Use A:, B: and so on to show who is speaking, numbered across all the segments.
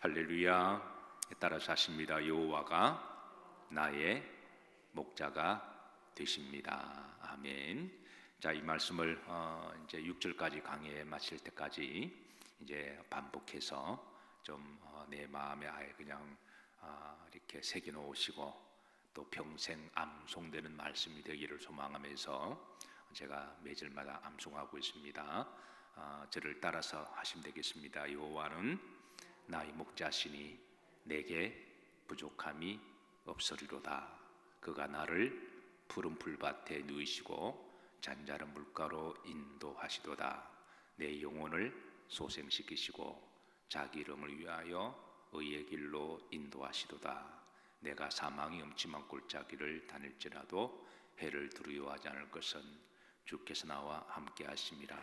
A: 할렐루야. 따라서 하십니다. 여호와가 나의 목자가 되십니다. 아멘. 자, 이 말씀을 이제 6절까지 강해 마칠 때까지 이제 반복해서 좀 내 마음에 아예 그냥 이렇게 새겨 놓으시고 또 평생 암송되는 말씀이 되기를 소망하면서 제가 매절마다 암송하고 있습니다. 저를 따라서 하시면 되겠습니다. 여호와는 나의 목자시니 내게 부족함이 없으리로다. 그가 나를 푸른 풀밭에 누이시고 잔잔한 물가로 인도하시도다. 내 영혼을 소생시키시고 자기 이름을 위하여 의의 길로 인도하시도다. 내가 사망의 음침한 골짜기를 다닐지라도 해를 두려워하지 않을 것은 주께서 나와 함께 하심이라.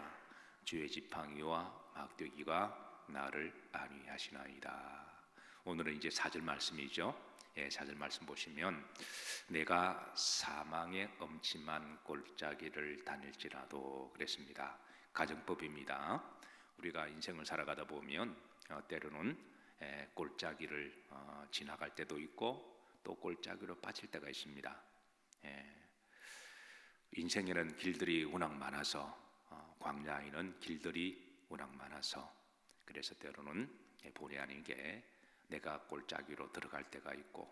A: 주의 지팡이와 막대기가 나를 안위하시나이다. 오늘은 이제 4절 말씀이죠. 4절 말씀 보시면 내가 사망의 음침한 골짜기를 다닐지라도 그랬습니다. 가정법입니다. 우리가 인생을 살아가다 보면 때로는 골짜기를 지나갈 때도 있고 또 골짜기로 빠질 때가 있습니다. 인생에는 길들이 워낙 많아서 광야에는 길들이 워낙 많아서 그래서 때로는 본의 아니게 내가 골짜기로 들어갈 때가 있고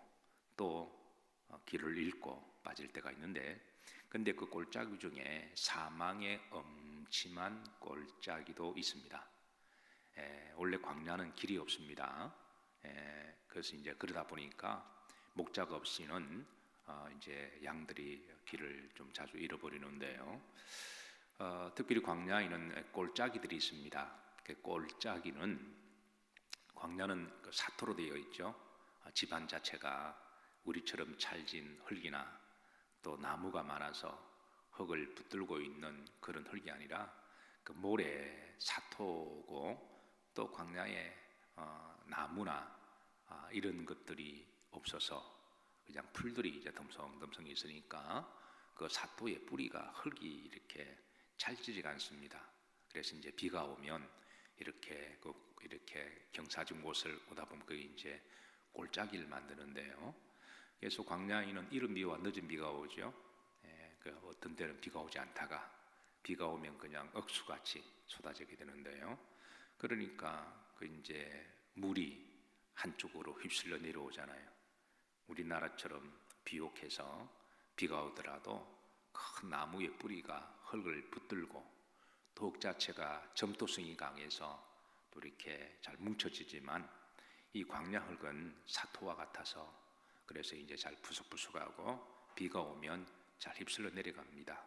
A: 또 길을 잃고 빠질 때가 있는데 근데 그 골짜기 중에 사망의 음침한 골짜기도 있습니다. 원래 광야는 길이 없습니다. 그래서 이제 그러다 보니까 목자가 없이는 이제 양들이 길을 좀 자주 잃어버리는데요. 특별히 광야에는 골짜기들이 있습니다. 그 골짜기는 광야는 그 사토로 되어 있죠. 집안 자체가 우리처럼 찰진 흙이나 또 나무가 많아서 흙을 붙들고 있는 그런 흙이 아니라 그 모래 사토고 또 광야에 나무나 이런 것들이 없어서 그냥 풀들이 이제 덤성덤성 있으니까 그 사토의 뿌리가 흙이 이렇게 찰지지가 않습니다. 그래서 이제 비가 오면 이렇게 경사진 곳을 오다 보면 그게 이제 골짜기를 만드는데요. 그래서 광야에는 이른 비와 늦은 비가 오죠. 그 어떤 때는 비가 오지 않다가 비가 오면 그냥 억수같이 쏟아지게 되는데요. 그러니까 그 이제 물이 한쪽으로 휩쓸려 내려오잖아요. 우리나라처럼 비옥해서 비가 오더라도 큰 나무의 뿌리가 흙을 붙들고 또 흙 자체가 점토성이 강해서 또 이렇게 잘 뭉쳐지지만 이 광야 흙은 사토와 같아서 그래서 이제 잘 부석부석하고 비가 오면 잘 휩쓸려 내려갑니다.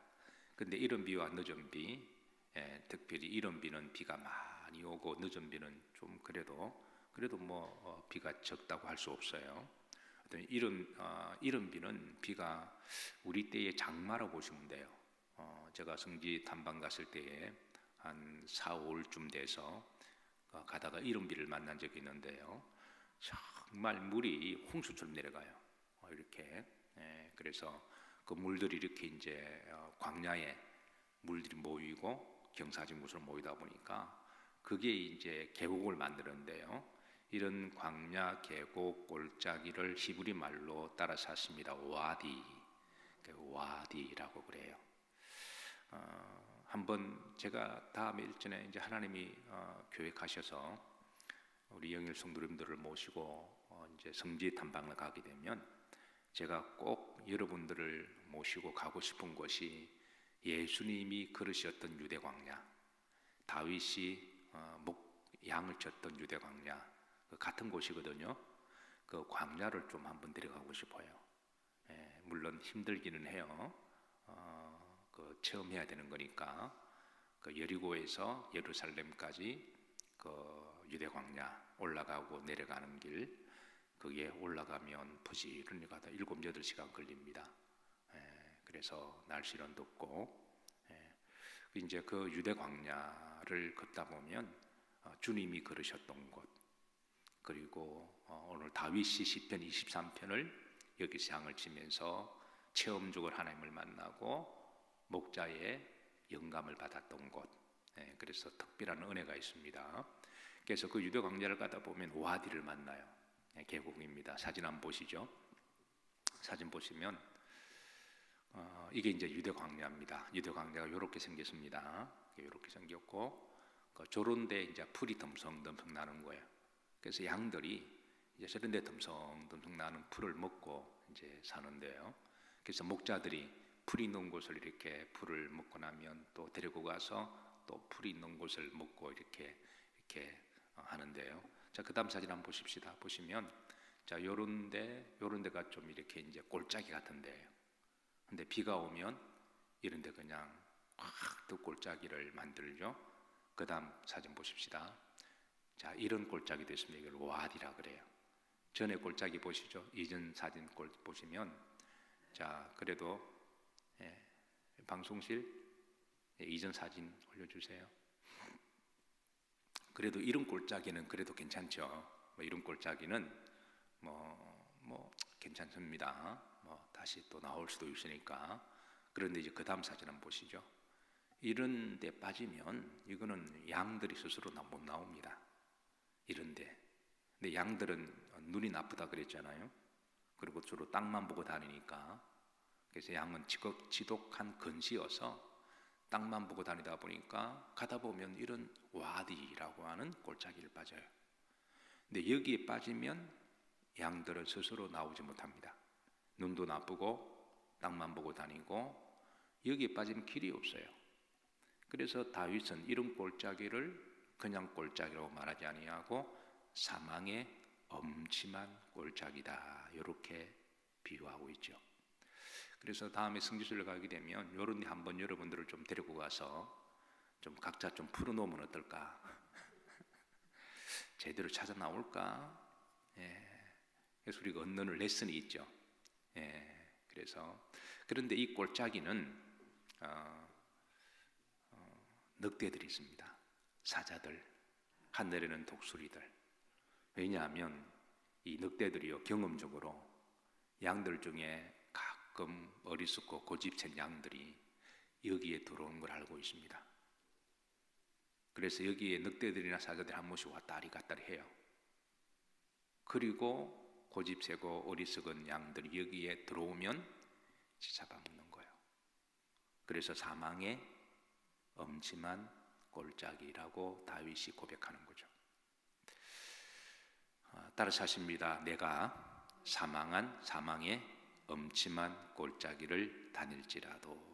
A: 근데 이른 비와 늦은 비, 특별히 이른 비는 비가 많이 오고 늦은 비는 좀 그래도 뭐 비가 적다고 할 수 없어요. 이른 비는 비가 우리 때의 장마라고 보시면 돼요. 제가 성지 탐방 갔을 때에 한 4, 5월쯤 돼서 가다가 이른 비를 만난 적이 있는데요. 정말 물이 홍수처럼 내려가요. 이렇게. 그래서 그 물들이 이렇게 이제 광야에 물들이 모이고 경사진 곳으로 모이다 보니까 그게 이제 계곡을 만드는데요. 이런 광야 계곡 골짜기를 히브리 말로 따라서 했습니다. 와디, 와디라고 그래요. 한번 제가 다음에 일전에 이제 하나님이 계획하셔서 우리 영일 성도님들을 모시고 이제 성지 탐방을 가게 되면 제가 꼭 여러분들을 모시고 가고 싶은 곳이 예수님이 걸으셨던 유대 광야, 다윗이 양을 쳤던 유대 광야 같은 곳이거든요. 그 광야를 좀 한번 데려가고 싶어요. 물론 힘들기는 해요. 그 체험해야 되는 거니까 그 여리고에서 예루살렘까지 그 유대 광야 올라가고 내려가는 길 그게 올라가면 부지런히 가다 7, 8시간 걸립니다. 그래서 날씨는 덥고 이제 그 유대 광야를 걷다 보면 주님이 걸으셨던 곳 그리고 오늘 다윗이 시편 23편을 여기서 향을 치면서 체험적으로 하나님을 만나고 목자의 영감을 받았던 곳 그래서 특별한 은혜가 있습니다. 그래서 그 유대 광야를 가다 보면 와디를 만나요. 계곡입니다. 사진 한번 보시죠. 사진 보시면 이게 이제 유대 광야입니다. 유대 광야가 이렇게 생겼습니다. 이렇게 생겼고 저런데 이제 풀이 덤성덤성 나는 거예요. 그래서 양들이 이제 저런데 덤성덤성 나는 풀을 먹고 이제 사는데요. 그래서 목자들이 풀이 있는 곳을 이렇게 풀을 먹고 나면 또 데리고 가서 또 풀이 있는 곳을 먹고 이렇게 하는데요. 자, 그다음 사진 한번 보십시다. 보시면 자, 요런 데가 좀 이렇게 이제 골짜기 같은데요. 근데 비가 오면 이런 데 그냥 확 또 골짜기를 만들죠. 그다음 사진 보십시다. 자, 이런 골짜기도 있습니다. 이걸 와디라 그래요. 전에 골짜기 보시죠. 이전 사진 보시면 자, 그래도 방송실 이전 사진 올려주세요. 그래도 이런 골짜기는 그래도 괜찮죠. 이런 골짜기는 뭐 괜찮습니다. 다시 또 나올 수도 있으니까. 그런데 이제 그 다음 사진 한번 보시죠. 이런 데 빠지면 이거는 양들이 스스로 못 나옵니다. 이런데. 근데 양들은 눈이 나쁘다 그랬잖아요. 그리고 주로 땅만 보고 다니니까. 그래서 양은 지독한 건시여서 땅만 보고 다니다 보니까 가다 보면 이런 와디라고 하는 골짜기를 빠져요. 근데 여기에 빠지면 양들은 스스로 나오지 못합니다. 눈도 나쁘고 땅만 보고 다니고 여기에 빠지면 길이 없어요. 그래서 다윗은 이런 골짜기를 그냥 골짜기라고 말하지 아니하고 사망의 엄침한 골짜기다 이렇게 비유하고 있죠. 그래서 다음에 성지순례 가게 되면 이런 데 한번 여러분들을 좀 데리고 가서 좀 각자 좀 풀어놓으면 어떨까? 제대로 찾아 나올까? 그래서 우리가 얻는 레슨이 있죠. 그래서 그런데 이 골짜기는 늑대들이 있습니다. 사자들, 하늘에는 독수리들. 왜냐하면 이 늑대들이요 경험적으로 양들 중에 가끔 어리숙고 고집센 양들이 여기에 들어오는 걸 알고 있습니다. 그래서 여기에 늑대들이나 사자들이 한 번씩 왔다리 갔다리 해요. 그리고 고집세고 어리석은 양들이 여기에 들어오면 잡아먹는 거예요. 그래서 사망의 엄침한 골짜기라고 다윗이 고백하는 거죠. 따라서 하십니다. 내가 사망의 엄침한 골짜기를 다닐지라도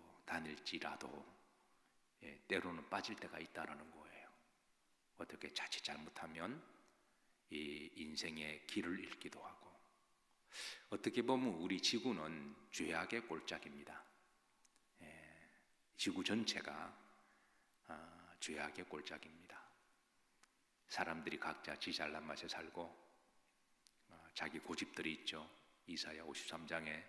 A: 때로는 빠질 때가 있다라는 거예요. 어떻게 자칫 잘못하면 이 인생의 길을 잃기도 하고 어떻게 보면 우리 지구는 죄악의 골짜기입니다. 지구 전체가 죄악의 골짜기입니다. 사람들이 각자 지 잘난 맛에 살고 자기 고집들이 있죠. 이사야 53장에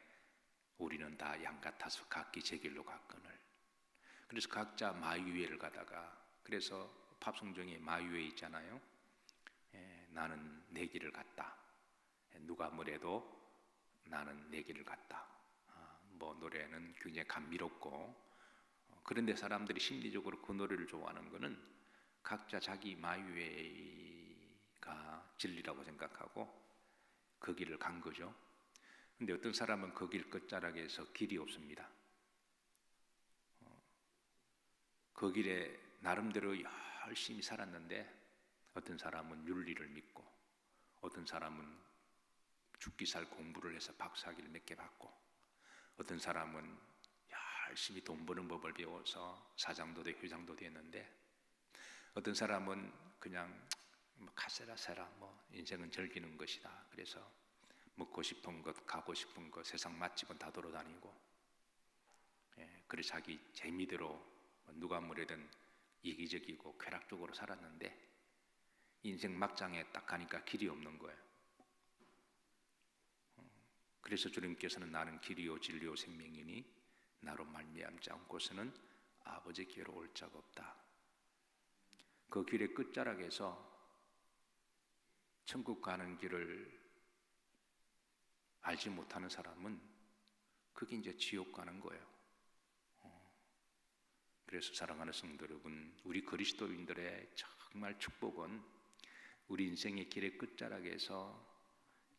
A: 우리는 다 양 같아서 각기 제 길로 갔거늘. 그래서 각자 마위회를 가다가 그래서 팝송중에 마위회 있잖아요. 나는 내 길을 갔다. 누가 뭐래도 나는 내 길을 갔다. 노래는 굉장히 감미롭고 그런데 사람들이 심리적으로 그 노래를 좋아하는 것은 각자 자기 마위회가 진리라고 생각하고 그 길을 간 거죠. 근데 어떤 사람은 그 길 끝자락에서 길이 없습니다. 그 길에 나름대로 열심히 살았는데 어떤 사람은 윤리를 믿고 어떤 사람은 죽기 살 공부를 해서 박사학위를 몇 개 받고 어떤 사람은 열심히 돈 버는 법을 배워서 사장도 되고 회장도 됐는데 어떤 사람은 그냥 가세라세라 인생은 즐기는 것이다. 그래서 먹고 싶은 것, 가고 싶은 것, 세상 맛집은 다 돌아다니고 그래서 자기 재미대로 누가 뭐래든 이기적이고 쾌락적으로 살았는데 인생 막장에 딱 가니까 길이 없는 거예요. 그래서 주님께서는 나는 길이요 진리요 생명이니 나로 말미암지 않고서는 아버지께로 올 자가 없다. 그 길의 끝자락에서 천국 가는 길을 알지 못하는 사람은 그게 이제 지옥 가는 거예요. 그래서 사랑하는 성도 여러분, 우리 그리스도인들의 정말 축복은 우리 인생의 길의 끝자락에서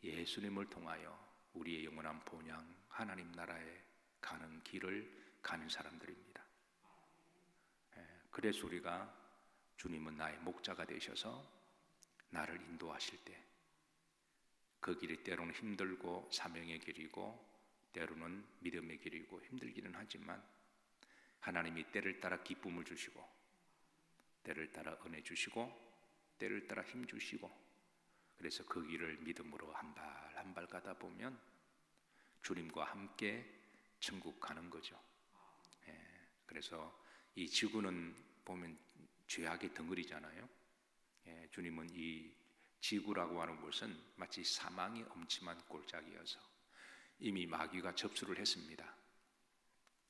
A: 예수님을 통하여 우리의 영원한 본향 하나님 나라에 가는 길을 가는 사람들입니다. 그래서 우리가 주님은 나의 목자가 되셔서 나를 인도하실 때 그 길이 때로는 힘들고 사명의 길이고 때로는 믿음의 길이고 힘들기는 하지만 하나님이 때를 따라 기쁨을 주시고 때를 따라 은혜 주시고 때를 따라 힘 주시고 그래서 그 길을 믿음으로 한 발 한 발 가다 보면 주님과 함께 천국 가는 거죠. 그래서 이 지구는 보면 죄악의 덩어리잖아요. 주님은 이 지구라고 하는 곳은 마치 사망의 엄침한 골짜기여서 이미 마귀가 접수를 했습니다.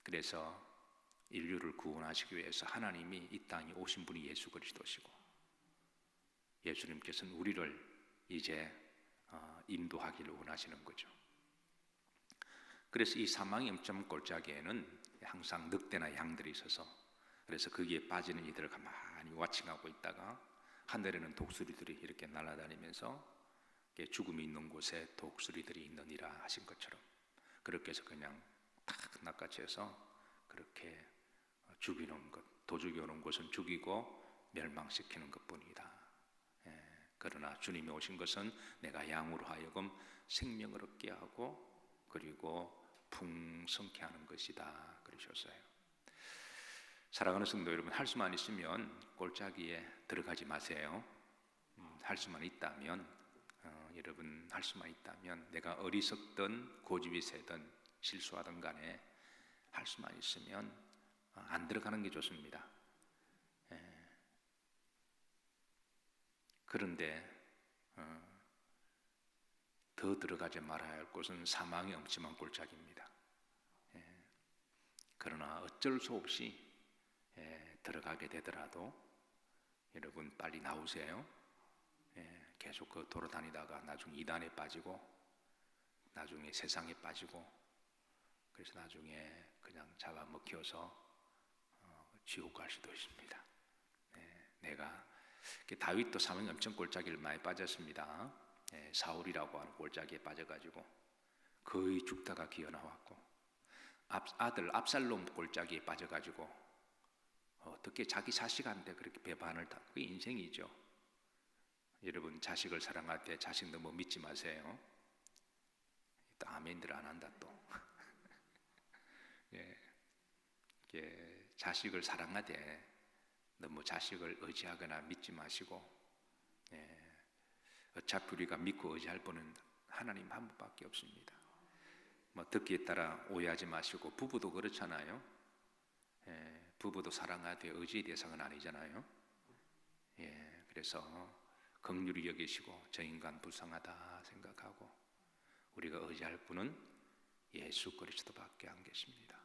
A: 그래서 인류를 구원하시기 위해서 하나님이 이 땅에 오신 분이 예수 그리스도시고 예수님께서는 우리를 이제 인도하기를 원하시는 거죠. 그래서 이 사망의 엄침한 골짜기에는 항상 늑대나 양들이 있어서 그래서 거기에 빠지는 이들을 가만히 와칭하고 있다가 하늘에는 독수리들이 이렇게 날아다니면서 죽음이 있는 곳에 독수리들이 있느니라 하신 것처럼 그렇게 해서 그냥 탁 낚아채서 그렇게 죽이는 것, 도 죽여오는 곳은 죽이고 멸망시키는 것뿐이다. 그러나 주님이 오신 것은 내가 양으로 하여금 생명을 얻게 하고 그리고 풍성케 하는 것이다 그러셨어요. 사랑하는 성도 여러분, 할 수만 있으면 골짜기에 들어가지 마세요. 할 수만 있다면 여러분 할 수만 있다면 내가 어리석든 고집이 세든 실수하든 간에 할 수만 있으면 안 들어가는 게 좋습니다. 그런데 더 들어가지 말아야 할 곳은 사망의 엄침한 골짜기입니다. 그러나 어쩔 수 없이 들어가게 되더라도 여러분 빨리 나오세요. 계속 그 돌아다니다가 나중에 이단에 빠지고 나중에 세상에 빠지고 그래서 나중에 그냥 잡아먹혀서 지옥 갈 수도 있습니다. 내가 다윗도 사망의 엄청 골짜기를 많이 빠졌습니다. 사울이라고 하는 골짜기에 빠져가지고 거의 죽다가 기어 나왔고 아들 압살롬 골짜기에 빠져가지고 어떻게 자기 자식한테 그렇게 배반을 다 그게 인생이죠. 여러분 자식을 사랑할 때 자식 너무 믿지 마세요. 또 아멘들 안 한다 또. 자식을 사랑하되 너무 자식을 의지하거나 믿지 마시고 어차피 우리가 믿고 의지할 분은 하나님 한 분밖에 없습니다. 듣기에 따라 오해하지 마시고 부부도 그렇잖아요. 부부도 사랑하되 의지의 대상은 아니잖아요. 그래서 긍휼히 여기시고 저 인간 불쌍하다 생각하고 우리가 의지할 분은 예수 그리스도밖에 안 계십니다.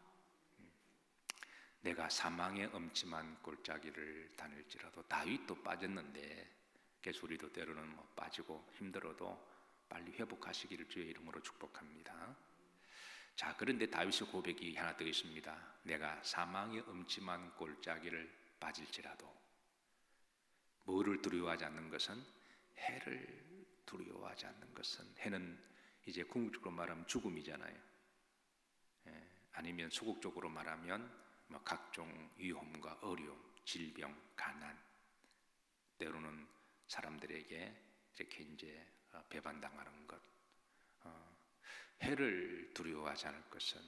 A: 내가 사망의 엄침한 골짜기를 다닐지라도 다윗도 빠졌는데 그래서 우리도 때로는 빠지고 힘들어도 빨리 회복하시기를 주의 이름으로 축복합니다. 자, 그런데 다윗의 고백이 하나 더 있습니다. 내가 사망의 엄침한 골짜기를 빠질지라도 뭐를 두려워하지 않는 것은 해를 두려워하지 않는 것은 해는 이제 궁극적으로 말하면 죽음이잖아요. 아니면 소극적으로 말하면 각종 위험과 어려움, 질병, 가난 때로는 사람들에게 이렇게 이제 배반당하는 것 해를 두려워하지 않을 것은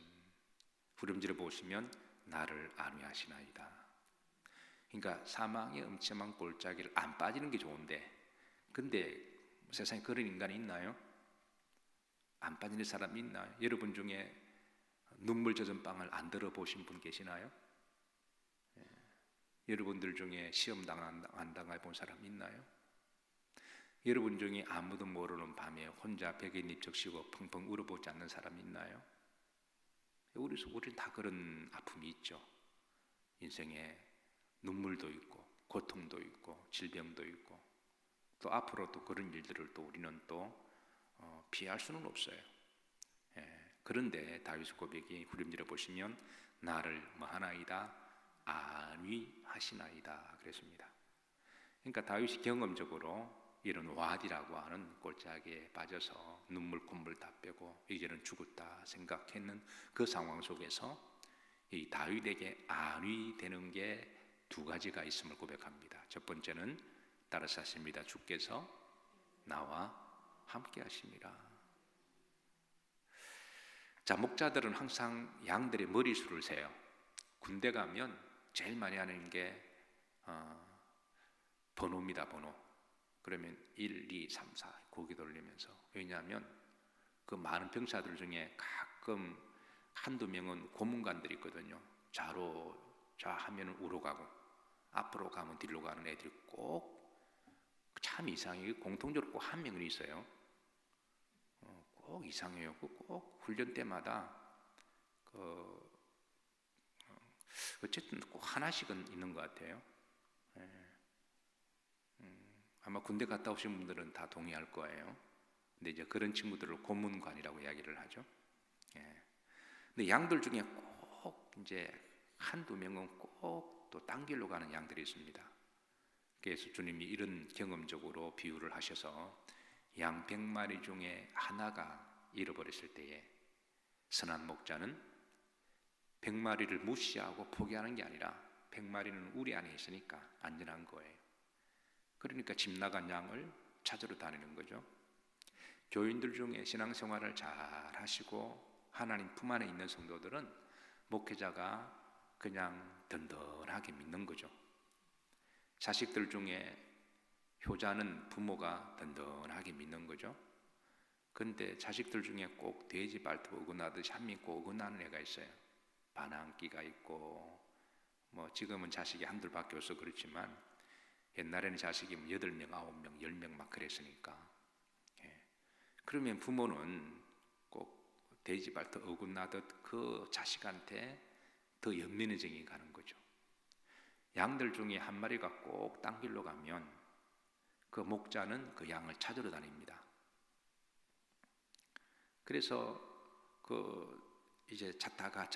A: 후렴지를 보시면 나를 안위하시나이다. 그러니까 사망의 엄침한 골짜기를 안 빠지는 게 좋은데 근데 세상에 그런 인간이 있나요? 안 빠지는 사람이 있나요? 여러분 중에 눈물 젖은 빵을 안 들어보신 분 계시나요? 여러분들 중에 시험 안 당해본 사람 있나요? 여러분 중에 아무도 모르는 밤에 혼자 벽에 립적시고 펑펑 울어보지 않는 사람 있나요? 우리 다 그런 아픔이 있죠. 인생에 눈물도 있고 고통도 있고 질병도 있고 또 앞으로 또 그런 일들을 또 우리는 또 피할 수는 없어요. 그런데 다윗의 고백이 후렴지를 보시면 나를 뭐하나이다 안위하시나이다 그랬습니다. 그러니까 다윗이 경험적으로 이런 와디라고 하는 골짜기에 빠져서 눈물 콧물 다 빼고 이제는 죽었다 생각했는 그 상황 속에서 이 다윗에게 안위 되는 게 두 가지가 있음을 고백합니다. 첫 번째는 따라서 하십니다. 주께서 나와 함께 하심이라. 자, 목자들은 항상 양들의 머리수를 세요. 군대 가면 제일 많이 하는 게 번호입니다. 번호. 그러면 1, 2, 3, 4 고개 돌리면서. 왜냐하면 그 많은 병사들 중에 가끔 한두 명은 고문관들이 있거든요. 좌로 좌하면 우로 가고 앞으로 가면 뒤로 가는 애들이 꼭 참 이상해요. 공통적으로 꼭 한 명은 있어요. 꼭 이상해요. 꼭 훈련 때마다 어쨌든 꼭 하나씩은 있는 것 같아요. 아마 군대 갔다 오신 분들은 다 동의할 거예요. 근데 이제 그런 친구들을 고문관이라고 이야기를 하죠. 근데 양들 중에 꼭 이제 한두 명은 꼭 또 딴 길로 가는 양들이 있습니다. 그래서 주님이 이런 경험적으로 비유를 하셔서 양 100마리 중에 하나가 잃어버렸을 때에 선한 목자는 100마리를 무시하고 포기하는 게 아니라 100마리는 우리 안에 있으니까 안전한 거예요. 그러니까 집 나간 양을 찾으러 다니는 거죠. 교인들 중에 신앙생활을 잘 하시고 하나님 품 안에 있는 성도들은 목회자가 그냥 든든하게 믿는 거죠. 자식들 중에 효자는 부모가 든든하게 믿는 거죠. 그런데 자식들 중에 꼭 돼지 발톱 어긋나듯이 한 믿고 어긋나는 애가 있어요. 반항기가 있고 뭐 지금은 자식이 한둘밖에 없어 그렇지만 옛날에는 자식이 8명, 9명, 10명 막 그랬으니까. 그러면 부모는 꼭 돼지 발톱 어긋나듯 그 자식한테 더 연민의 정이 가는 거죠. 양들 중에 한 마리가 꼭 딴 길로 가면 그 목자는 그 양을 찾으러 다닙니다. 그래서 이제 찾다가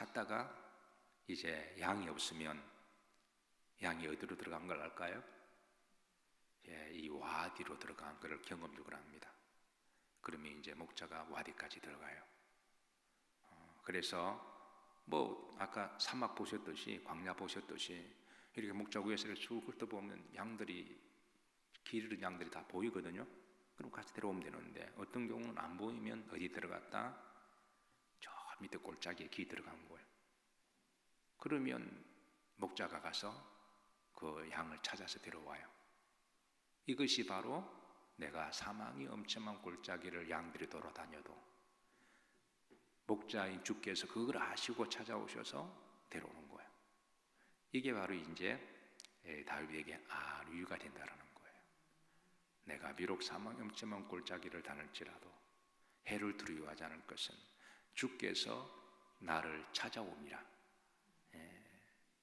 A: 이제 양이 없으면 양이 어디로 들어간 걸 알까요? 이 와디로 들어간 것을 경험적으로 합니다. 그러면 이제 목자가 와디까지 들어가요. 그래서 뭐 아까 사막 보셨듯이 광야 보셨듯이 이렇게 목자 위에서 쭉 훑어보면 양들이 길 잃은 양들이 다 보이거든요. 그럼 같이 데려오면 되는데 어떤 경우는 안 보이면 어디 들어갔다? 저 밑에 골짜기에 기 들어간 거예요. 그러면 목자가 가서 그 양을 찾아서 데려와요. 이것이 바로 내가 사망이 엄청난 골짜기를 양들이 돌아다녀도 목자인 주께서 그걸 아시고 찾아오셔서 데려오는 거예요. 이게 바로 이제 다윗에게 안위가 된다라는 거예요. 내가 비록 사망이 엄청난 골짜기를 다닐지라도 해를 두려워하지 않을 것은 주께서 나를 찾아옵니다.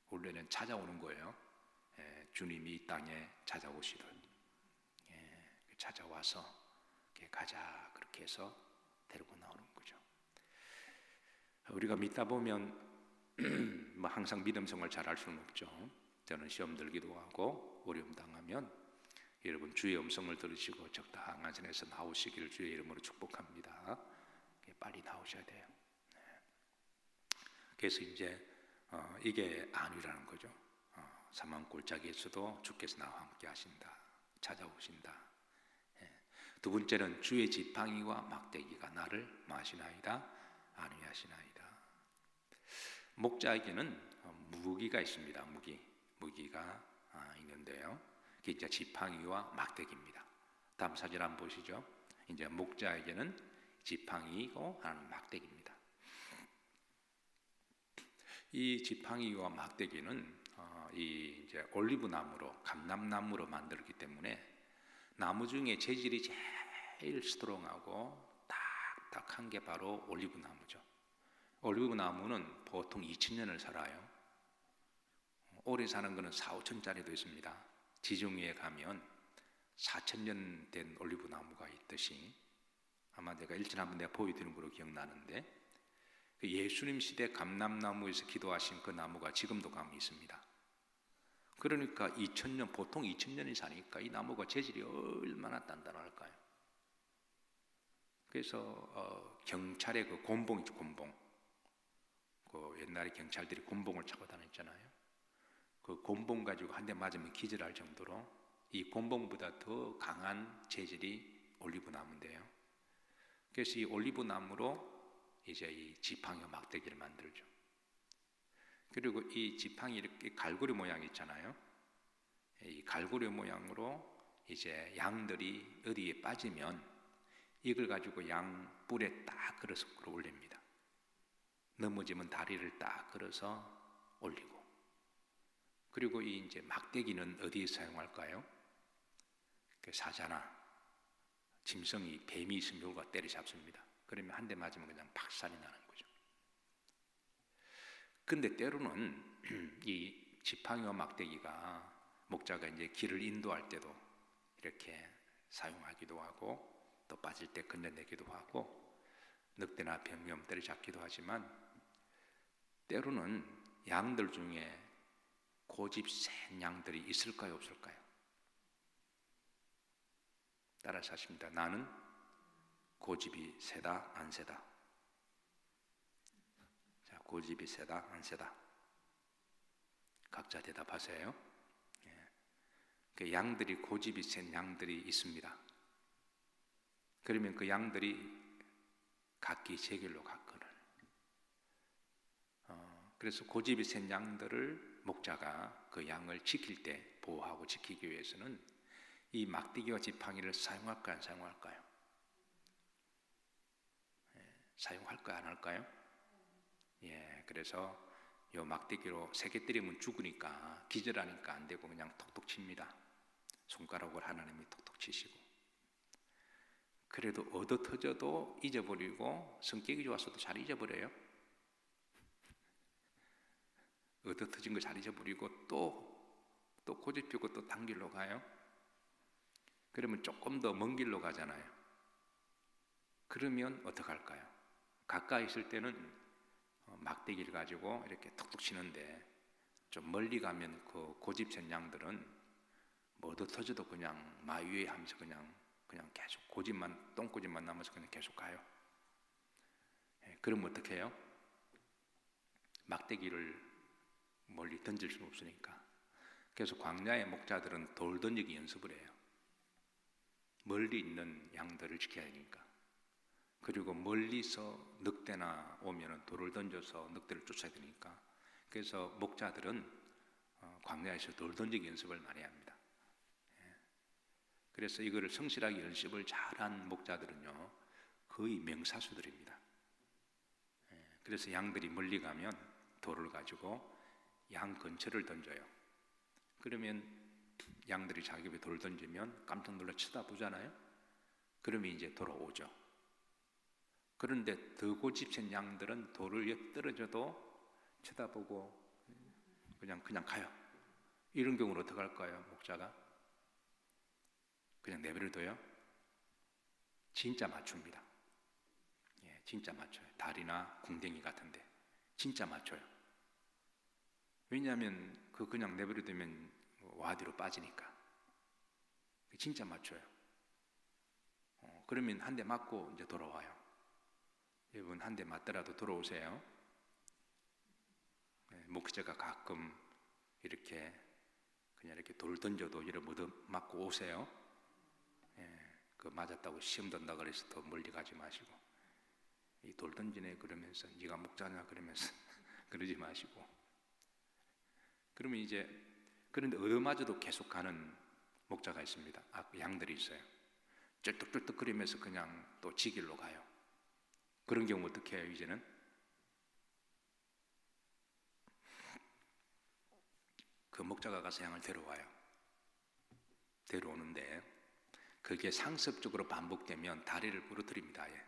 A: 원래는 찾아오는 거예요. 주님이 이 땅에 찾아오시듯 찾아와서 가자 그렇게 해서 데리고 나오는 거죠. 우리가 믿다 보면 뭐 항상 믿음 생활 잘할 수는 없죠. 저는 시험 들기도 하고 어려움 당하면 여러분 주의 음성을 들으시고 적당한 선에서 나오시기를 주의 이름으로 축복합니다. 빨리 나오셔야 돼요. 그래서 이제 이게 안위라는 거죠. 사망 골짜기에서도 주께서 나와 함께 하신다. 찾아오신다. 두 번째는 주의 지팡이와 막대기가 나를 마시나이다. 안위하시나이다. 목자에게는 무기가 있습니다. 무기가 있는데요. 그게 이제 지팡이와 막대기입니다. 다음 사진 한번 보시죠. 이제 목자에게는 지팡이고 하나는 막대기입니다. 이 지팡이와 막대기는 이 이제 올리브 나무로 감람나무로 만들었기 때문에 나무 중에 재질이 제일 스트롱하고 딱딱한 게 바로 올리브 나무죠. 올리브 나무는 보통 2000년을 살아요. 오래 사는 거는 4, 5천짜리도 있습니다. 지중해에 가면 4000년 된 올리브 나무가 있듯이 아마 내가 일전에 한번 내가 보여드린 걸로 기억나는데 예수님 시대 감람나무에서 기도하신 그 나무가 지금도 감이 있습니다. 그러니까 2000년, 보통 2000년이 사니까 이 나무가 재질이 얼마나 단단할까요? 그래서 경찰의 그 곤봉이죠, 곤봉. 그 옛날에 경찰들이 곤봉을 차고 다녔잖아요. 그 곤봉 가지고 한 대 맞으면 기절할 정도로 이 곤봉보다 더 강한 재질이 올리브 나무인데요. 그래서 이 올리브 나무로 이제 이 지팡이와 막대기를 만들죠. 그리고 이 지팡이 이렇게 갈고리 모양 있잖아요. 이 갈고리 모양으로 이제 양들이 어디에 빠지면 이걸 가지고 양 뿔에 딱 걸어서 끌어올립니다. 넘어지면 다리를 딱 걸어서 올리고. 그리고 이 이제 막대기는 어디에 사용할까요? 그 사자나 짐승이 뱀이 있으면 요가 때려잡습니다. 그러면 한 대 맞으면 그냥 박살이 나는 거죠. 근데 때로는 이 지팡이와 막대기가 목자가 이제 길을 인도할 때도 이렇게 사용하기도 하고 또 빠질 때 건져내기도 하고 늑대나 병염 때려잡기도 하지만 때로는 양들 중에 고집 센 양들이 있을까요, 없을까요? 따라서 하십니다. 나는 고집이 세다, 안 세다? 자, 고집이 세다, 안 세다? 각자 대답하세요. 그 양들이 고집이 센 양들이 있습니다. 그러면 그 양들이 각기 제 길로 갔거늘. 그래서 고집이 센 양들을 목자가 그 양을 지킬 때 보호하고 지키기 위해서는 이 막대기와 지팡이를 사용할까요, 안 사용할까요? 사용할까요, 안 할까요? 예, 그래서 요 막대기로 3개 때리면 죽으니까 기절하니까 안 되고 그냥 톡톡 칩니다. 손가락으로 하나님이 톡톡 치시고. 그래도 얻어 터져도 잊어버리고 성격이 좋아서도 잘 잊어버려요. 얻어 터진 거 잘 잊어버리고 또 고집 피우고 또 딴 길로 가요. 그러면 조금 더 먼 길로 가잖아요. 그러면 어떡할까요? 가까이 있을 때는 막대기를 가지고 이렇게 톡톡 치는데 좀 멀리 가면 그 고집센 양들은 뭐 얻어 터져도 그냥 마유에 하면서 그냥 계속 똥고집만 남아서 그냥 계속 가요. 그럼 어떻게 해요? 막대기를 멀리 던질 수는 없으니까. 그래서 광야의 목자들은 돌 던지기 연습을 해요. 멀리 있는 양들을 지켜야 되니까. 그리고 멀리서 늑대나 오면 돌을 던져서 늑대를 쫓아야 되니까. 그래서 목자들은 광야에서 돌 던지기 연습을 많이 합니다. 그래서 이거를 성실하게 연습을 잘한 목자들은요 거의 명사수들입니다. 그래서 양들이 멀리 가면 돌을 가지고 양 근처를 던져요. 그러면 양들이 자기 입에 돌을 던지면 깜짝 놀라 쳐다보잖아요. 그러면 이제 돌아오죠. 그런데 더 고집센 양들은 돌을 엿떨어져도 쳐다보고 그냥 가요. 이런 경우는 어떻게 할까요? 목자가 그냥 내버려둬요? 진짜 맞춥니다. 예, 진짜 맞춰요. 다리나 궁뎅이 같은데 진짜 맞춰요. 왜냐하면 그냥 내버려두면 와디로 빠지니까. 진짜 맞춰요. 그러면 한 대 맞고 이제 돌아와요. 여러분 한 대 맞더라도 돌아오세요. 목자가 가끔 이렇게 그냥 이렇게 돌 던져도 이렇게 얻어 맞고 오세요. 그 맞았다고 시험 던다 그래서 더 멀리 가지 마시고 이 돌 던지네 그러면서 네가 목자냐 그러면서 그러지 마시고. 그러면 이제 그런데 얻어맞아도 계속 가는 목자가 있습니다. 양들이 있어요. 쩔뚝쩔뚝거리면서 그냥 또 지 길로 가요. 그런 경우 어떻게 해요? 이제는 그 목자가 가서 양을 데려와요. 데려오는데 그게 상습적으로 반복되면 다리를 부러뜨립니다. 예.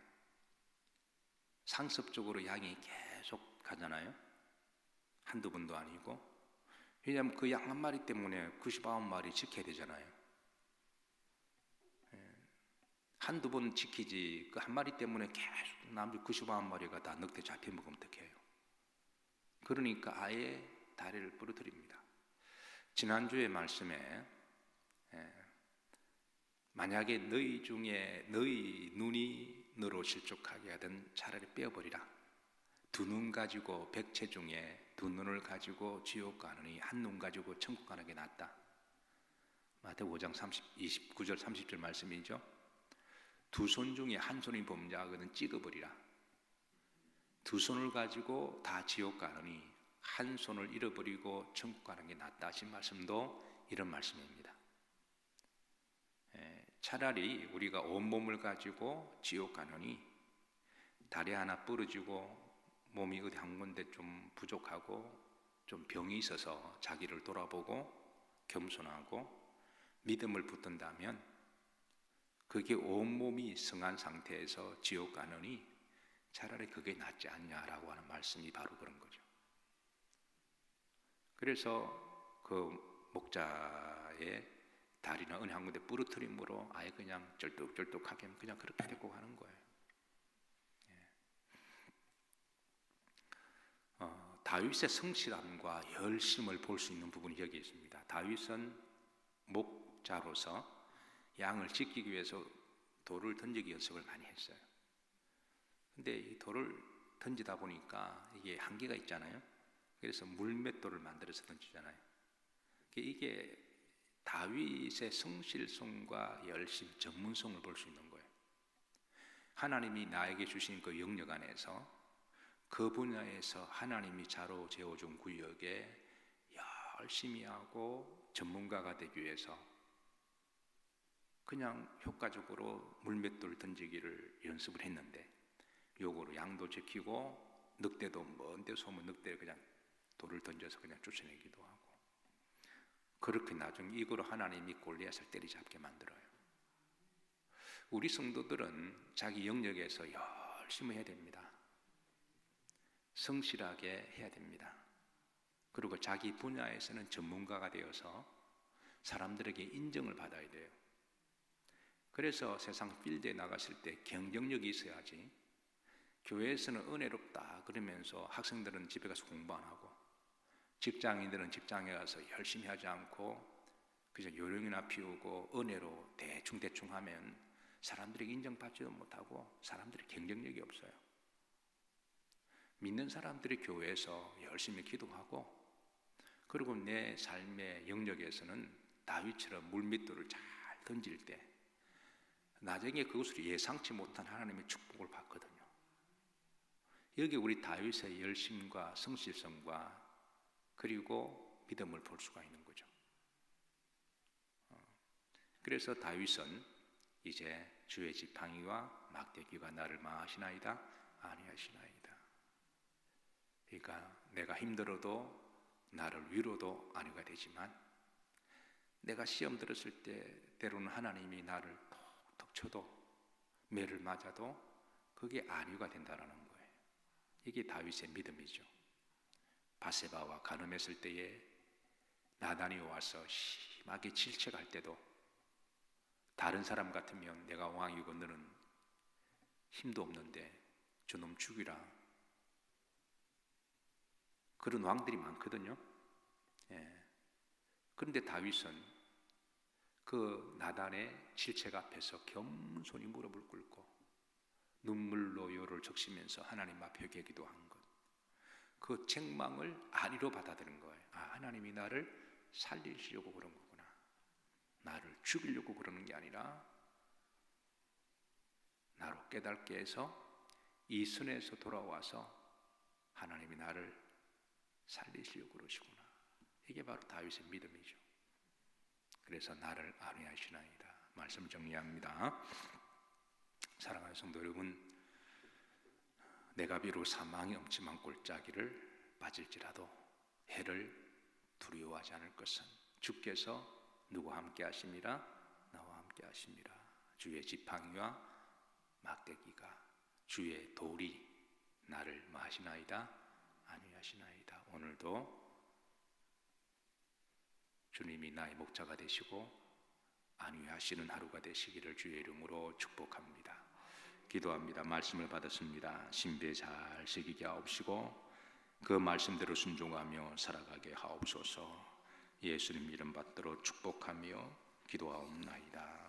A: 상습적으로 양이 계속 가잖아요. 한두 번도 아니고. 왜냐하면 그 양 한 마리 때문에 99마리 지켜야 되잖아요. 한두 번 지키지 그 한 마리 때문에 계속 나머지 99마리가 다 늑대 잡혀먹으면 어떡해요? 그러니까 아예 다리를 부러뜨립니다. 지난주의 말씀에 만약에 너희 중에 너희 눈이 너로 실족하게 하든 차라리 빼어버리라. 두 눈 가지고 백체 중에 두 눈을 가지고 지옥 가느니 한 눈 가지고 천국 가는 게 낫다. 마태복음 5장 29절 30절 말씀이죠. 두 손 중에 한 손이 범죄하거든 찍어버리라. 두 손을 가지고 다 지옥 가느니 한 손을 잃어버리고 천국 가는 게 낫다 하신 말씀도 이런 말씀입니다. 차라리 우리가 온몸을 가지고 지옥 가느니 다리 하나 부러지고 몸이 어디 한 군데 좀 부족하고 좀 병이 있어서 자기를 돌아보고 겸손하고 믿음을 붙든다면 그게 온몸이 성한 상태에서 지옥 가느니 차라리 그게 낫지 않냐라고 하는 말씀이 바로 그런 거죠. 그래서 그 목자의 다리나 어느 한 군데 부러뜨림으로 아예 그냥 쩔뚝쩔뚝하게 그냥 그렇게 되고 하는 거예요. 다윗의 성실함과 열심을 볼 수 있는 부분이 여기 있습니다. 다윗은 목자로서 양을 지키기 위해서 돌을 던지기 연습을 많이 했어요. 근데 이 돌을 던지다 보니까 이게 한계가 있잖아요. 그래서 물맷돌을 만들어서 던지잖아요. 이게 다윗의 성실성과 열심, 전문성을 볼 수 있는 거예요. 하나님이 나에게 주신 그 영역 안에서 그 분야에서 하나님이 자로 재워준 구역에 열심히 하고 전문가가 되기 위해서 그냥 효과적으로 물맷돌 던지기를 연습을 했는데 요거로 양도 지키고 늑대도 먼데 소문 늑대를 그냥 돌을 던져서 그냥 쫓아내기도 하고 그렇게 나중에 이거로 하나님이 골리앗을 때리잡게 만들어요. 우리 성도들은 자기 영역에서 열심히 해야 됩니다. 성실하게 해야 됩니다. 그리고 자기 분야에서는 전문가가 되어서 사람들에게 인정을 받아야 돼요. 그래서 세상 필드에 나갔을 때 경쟁력이 있어야지. 교회에서는 은혜롭다 그러면서 학생들은 집에 가서 공부 안 하고 직장인들은 직장에 가서 열심히 하지 않고 그저 요령이나 피우고 은혜로 대충 하면 사람들에게 인정받지도 못하고 사람들이 경쟁력이 없어요. 믿는 사람들이 교회에서 열심히 기도하고 그리고 내 삶의 영역에서는 다윗처럼 물밑돌을 잘 던질 때 나중에 그것을 예상치 못한 하나님의 축복을 받거든요. 여기 우리 다윗의 열심과 성실성과 그리고 믿음을 볼 수가 있는 거죠. 그래서 다윗은 이제 주의 지팡이와 막대기가 나를 마하시나이다 아니하시나이다. 그러니까 내가 힘들어도 나를 위로도 아니가 되지만 내가 시험 들었을 때 때로는 하나님이 나를 톡톡 쳐도 매를 맞아도 그게 안위가 된다라는 거예요. 이게 다윗의 믿음이죠. 바세바와 간음했을 때에 나단이 와서 심하게 질책할 때도 다른 사람 같으면 내가 왕이고 너는 힘도 없는데 저놈 죽이라. 그런 왕들이 많거든요. 그런데 다윗은 그 나단의 질책 앞에서 겸손히 무릎을 꿇고 눈물로 요를 적시면서 하나님 앞에 기도한 것. 그 책망을 안위로 받아들인 거예요. 하나님이 나를 살리시려고 그런 거구나. 나를 죽이려고 그러는 게 아니라 나로 깨닫게 해서 이 선에서 돌아와서 하나님이 나를 살리시려고 그러시구나. 이게 바로 다윗의 믿음이죠. 그래서 나를 안위하시나이다. 말씀 정리합니다. 사랑하는 성도 여러분, 내가 비록 사망의 엄침한 골짜기를 빠질지라도 해를 두려워하지 않을 것은 주께서 누구와 함께 하심이라 나와 함께 하심이라. 주의 지팡이와 막대기가 주의 돌이 나를 마하시나이다 안위하시나이다. 오늘도 주님이 나의 목자가 되시고 안위하시는 하루가 되시기를 주의 이름으로 축복합니다. 기도합니다. 말씀을 받았습니다. 신비에 잘 새기게 하옵시고 그 말씀대로 순종하며 살아가게 하옵소서. 예수님 이름 받들어 축복하며 기도하옵나이다.